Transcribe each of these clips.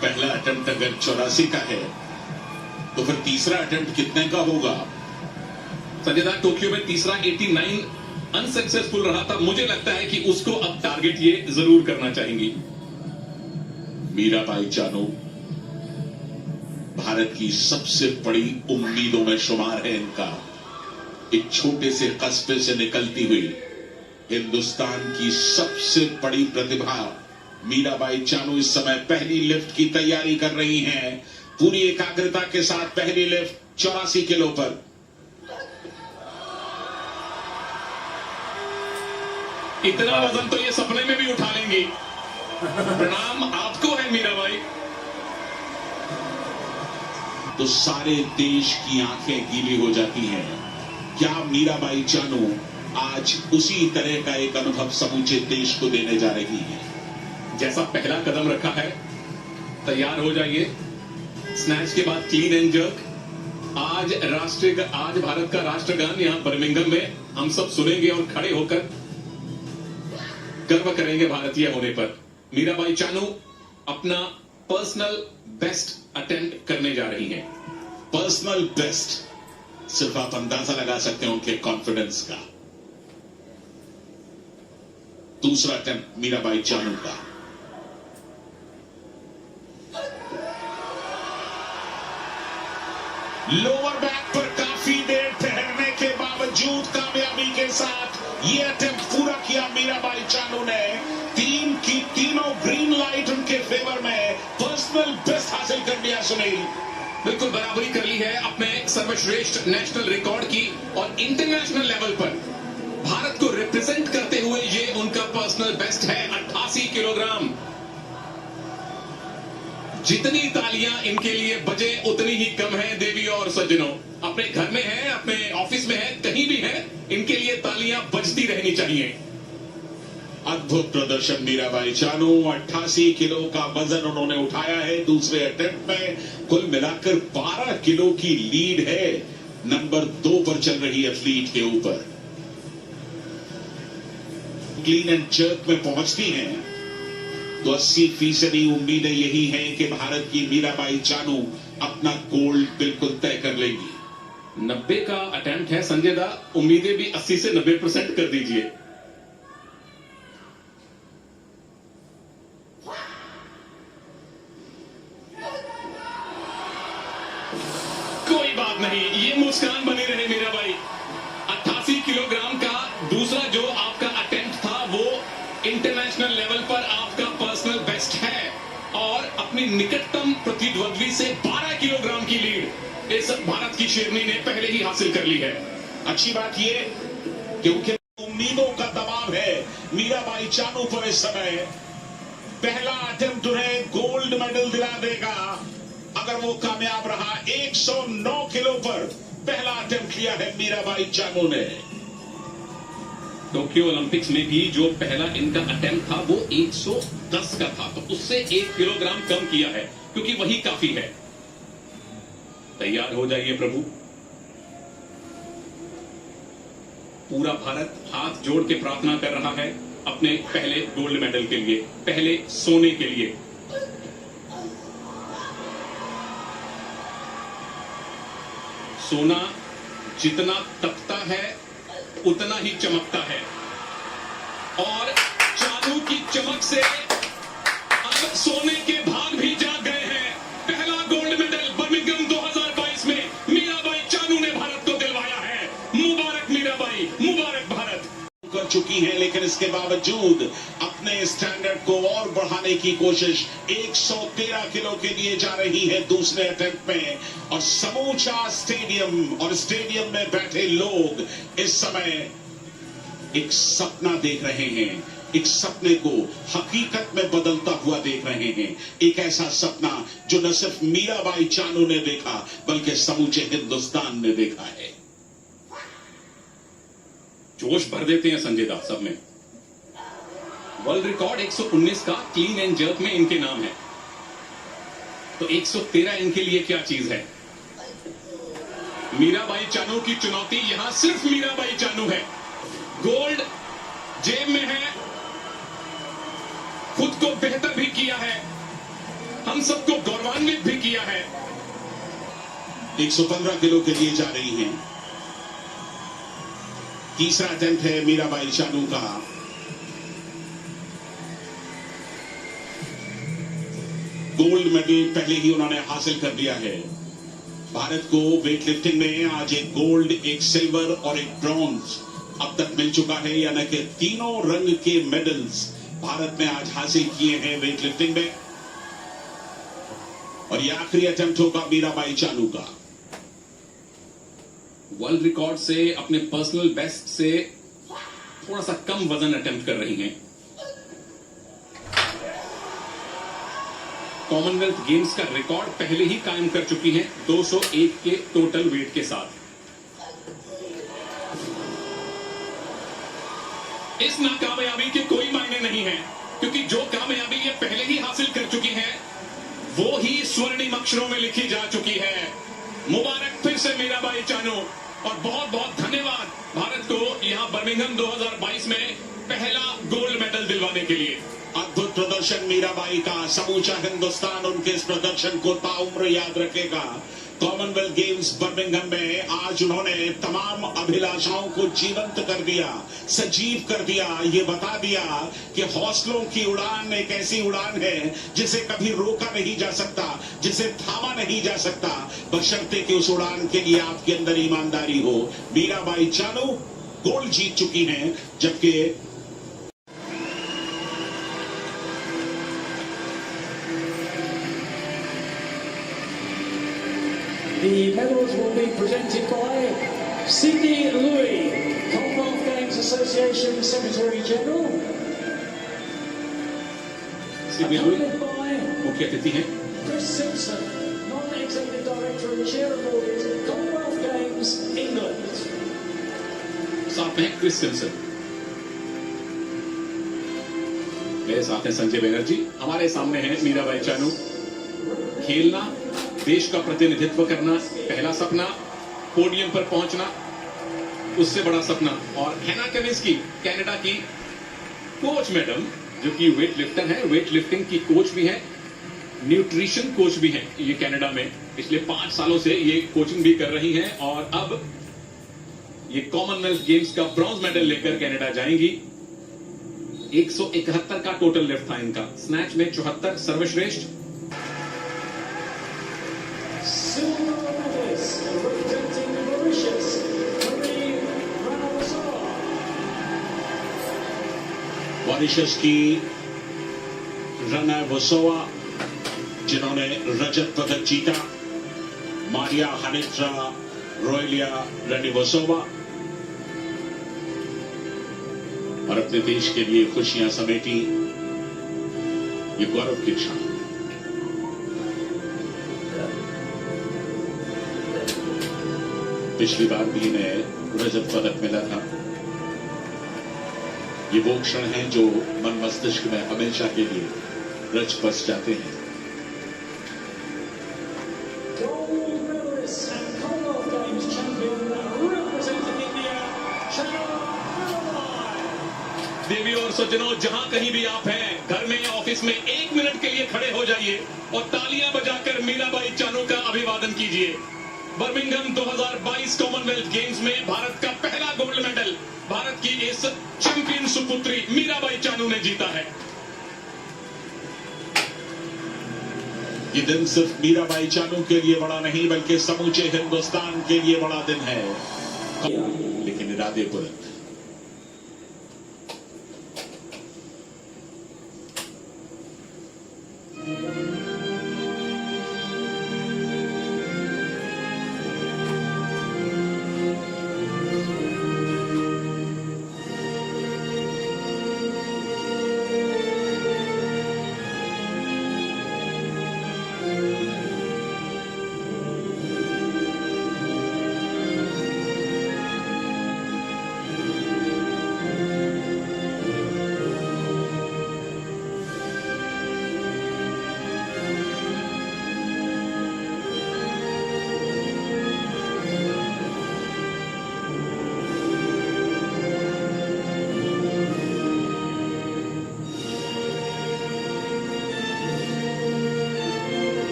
पहला अटेम्प्ट अगर 84 का है तो फिर तीसरा अटेम्प्ट कितने का होगा? संजय दा, टोक्यो में तीसरा 89 अनसक्सेसफुल रहा था। मुझे लगता है कि उसको अब टारगेट ये जरूर करना चाहेंगी। मीराबाई चानू भारत की सबसे बड़ी उम्मीदों में शुमार है। इनका एक छोटे से कस्बे से निकलती हुई हिंदुस्तान की सबसे बड़ी प्रतिभा मीराबाई चानू इस समय पहली लिफ्ट की तैयारी कर रही हैं। पूरी एकाग्रता के साथ पहली लिफ्ट 84 किलो पर। इतना वजन तो ये सपने में भी उठा लेंगी। प्रणाम आपको है मीराबाई। तो सारे देश की आंखें गीली हो जाती हैं। क्या मीराबाई चानू आज उसी तरह का एक अनुभव समूचे देश को देने जा रही है? जैसा पहला कदम रखा है, तैयार हो जाइए। स्नैच के बाद क्लीन एंड जर्क। आज भारत का राष्ट्रगान यहां बर्मिंघम में हम सब सुनेंगे और खड़े होकर गर्व करेंगे भारतीय होने पर। मीराबाई चानू अपना पर्सनल बेस्ट अटेम्प्ट करने जा रही हैं। पर्सनल बेस्ट, सिर्फ आप अंदाजा लगा सकते हैं उनके कॉन्फिडेंस का। दूसरा अटेम्प्ट मीराबाई चानू का। लोअर बैक पर काफी देर ठहरने के बावजूद कामयाबी के साथ ये अटेम्प्ट पूरा किया मीराबाई चानू ने। टीम की तीनों ग्रीन लाइट उनके फेवर में। पर्सनल बेस्ट हासिल कर लिया सुनील। बिल्कुल बराबरी कर ली है अपने सर्वश्रेष्ठ नेशनल रिकॉर्ड की, और इंटरनेशनल लेवल पर भारत को रिप्रेजेंट करते हुए ये उनका पर्सनल बेस्ट है 88 किलोग्राम। जितनी तालियां इनके लिए बजे उतनी ही कम है देवी और सज्जनों। अपने घर में है, अपने ऑफिस में है, कहीं भी है, इनके लिए तालियां बजती रहनी चाहिए। अद्भुत प्रदर्शन मीराबाई चानू। 88 किलो का वजन उन्होंने उठाया है दूसरे अटेम्प्ट में। कुल मिलाकर 12 किलो की लीड है नंबर 2 पर चल रही एथलीट के ऊपर। क्लीन एंड जर्क में पहुंचती हैं तो 80% उम्मीदें यही हैं कि भारत की मीराबाई चानू अपना गोल्ड बिल्कुल तय कर लेंगी। 90 का अटेम्प्ट है संजय दा, उम्मीदें भी 80 से 90% कर दीजिए। कोई बात नहीं, ये मुस्कान बनी रहे मीराबाई। 88 किलोग्राम का दूसरा जो आपका अटेम्प्ट था वो इंटरनेशनल लेवल पर आपका पर्सनल बेस्ट है, और अपनी निकटतम प्रतिद्वंद्वी से 12 किलोग्राम की लीड इस भारत की शेरनी ने पहले ही हासिल कर ली है। अच्छी बात ये क्योंकि उम्मीदों का दबाव है मीराबाई चानू पर इस समय। पहला अटेम्प्ट उन्हें गोल्ड मेडल दिला देगा अगर वो कामयाब रहा। 109 किलो पर पहला अटेम्प्ट लिया है मीराबाई चानू ने। टोक्यो ओलंपिक्स में भी जो पहला इनका अटेम्प्ट था वो 110 का था, तो उससे 1 किलोग्राम कम किया है, क्योंकि वही काफी है। तैयार हो जाइए प्रभु। पूरा भारत हाथ जोड़ के प्रार्थना कर रहा है अपने पहले गोल्ड मेडल के लिए, पहले सोने के लिए। सोना जितना तपता है उतना ही चमकता है, और चानू की चमक से अब सोने के भाग भी जाग गए हैं। पहला गोल्ड मेडल बर्मिंघम 2022 में मीराबाई चानू ने भारत को दिलवाया है। मुबारक मीराबाई, मुबारक भारत। कर चुकी हैं, लेकिन इसके बावजूद अपने स्टैंडर्ड को और बढ़ाने की कोशिश 113 किलो के लिए जा रही है दूसरे अटेम्प्ट में। और समूचा स्टेडियम और स्टेडियम में बैठे लोग इस समय एक सपना देख रहे हैं, एक सपने को हकीकत में बदलता हुआ देख रहे हैं। एक ऐसा सपना जो न सिर्फ मीराबाई चानू ने देखा बल्कि समूचे हिंदुस्तान ने देखा है। जोश भर देते हैं संजय दास सब में। वर्ल्ड रिकॉर्ड 119 का क्लीन एंड जर्क में इनके नाम है, तो 113 इनके लिए क्या चीज है। मीराबाई चानू की चुनौती यहां सिर्फ मीराबाई चानू है। गोल्ड जेब में है, खुद को बेहतर भी किया है। हम सबको गौरवान्वित भी किया है। 115 किलो के लिए जा रही हैं। तीसरा अटेम्प्ट है मीराबाई चानू का। गोल्ड मेडल पहले ही उन्होंने हासिल कर लिया है। भारत को वेट लिफ्टिंग में आज एक गोल्ड, एक सिल्वर और एक ब्रॉन्ज अब तक मिल चुका है, यानी कि तीनों रंग के मेडल्स भारत ने आज हासिल किए हैं वेट लिफ्टिंग में। और ये आखिरी अटेम्प्ट होगा मीराबाई चानू का। वर्ल्ड रिकॉर्ड से, अपने पर्सनल बेस्ट से थोड़ा सा कम वजन अटेम्प्ट कर रही हैं। कॉमनवेल्थ गेम्स का रिकॉर्ड पहले ही कायम कर चुकी हैं 201 के टोटल वेट के साथ। इस नाकामयाबी के कोई मायने नहीं है, क्योंकि जो कामयाबी ये पहले ही हासिल कर चुकी है वो ही स्वर्णिम अक्षरों में लिखी जा चुकी है। मुबारक फिर से मीराबाई चानू, और बहुत बहुत धन्यवाद भारत को यहां बर्मिंघम 2022 में पहला गोल्ड मेडल दिलवाने के लिए। अद्भुत प्रदर्शन मीराबाई का। समूचा हिंदुस्तान उनके इस प्रदर्शन को ताउम्र याद रखेगा। कॉमनवेल्थ गेम्स बर्मिंघम में आज उन्होंने तमाम अभिलाषाओं को जीवंत कर दिया, सजीव कर दिया। ये बता दिया कि हौसलों की उड़ान एक ऐसी उड़ान है जिसे कभी रोका नहीं जा सकता, जिसे थामा नहीं जा सकता, बशर्ते कि उस उड़ान के लिए आपके अंदर ईमानदारी हो। मीराबाई चानू गोल्ड जीत चुकी हैं, जबकि The medals will be presented by Cindy Louis, Commonwealth Games Association Secretary General. Sydney Louis Accompanied by मुख्य अतिथि हैं। Chris Simpson, Non-Executive Director and Chair of Audit, Commonwealth Games, England. साथ में क्रिस सिम्पसन। मेरे साथ हैं संजय बनर्जी। हमारे सामने है मीराबाई चानू। खेलना, देश का प्रतिनिधित्व करना पहला सपना, पोडियम पर पहुंचना उससे बड़ा सपना। और हैना केमिंस्की, कनाडा की कोच मैडम, जो कि वेट लिफ्टर है, वेट लिफ्टिंग की कोच भी है, न्यूट्रिशन कोच भी है। ये कनाडा में पिछले 5 सालों से ये कोचिंग भी कर रही हैं, और अब ये कॉमनवेल्थ गेम्स का ब्रॉन्ज मेडल लेकर कनाडा जाएंगी। 171 का टोटल लिफ्ट था इनका, स्नैच में 74 सर्वश्रेष्ठ। Silver medalist representing Mauritius, Marie Ranalwasawa. Mauritius की रनावसोवा, जिन्होंने रजत पदक जीता। मारिया हानित्रा रोयलिया रनिवसोवा, और अपने देश के लिए खुशियां समेटी। ये गौरव की क्षण। पिछली बार भी इन्हें रजत पदक मिला था। ये वो क्षण हैं जो मन मस्तिष्क में हमेशा के लिए रच बस जाते हैं। Gold medalist and Commonwealth Games champion representing India, Chana Rai. देवी और सज्जनों, जहां कहीं भी आप हैं, घर में या ऑफिस में, 1 मिनट के लिए खड़े हो जाइए और तालियां बजाकर मीराबाई चानू का अभिवादन कीजिए। बर्मिंघम 2022 कॉमनवेल्थ गेम्स में भारत का पहला गोल्ड मेडल भारत की इस चैंपियन सुपुत्री मीराबाई चानू ने जीता है। ये दिन सिर्फ मीराबाई चानू के लिए बड़ा नहीं, बल्कि समूचे हिंदुस्तान के लिए बड़ा दिन है। लेकिन इरादे बुलंद।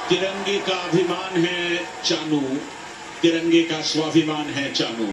तिरंगे का अभिमान है चानू, तिरंगे का स्वाभिमान है चानू।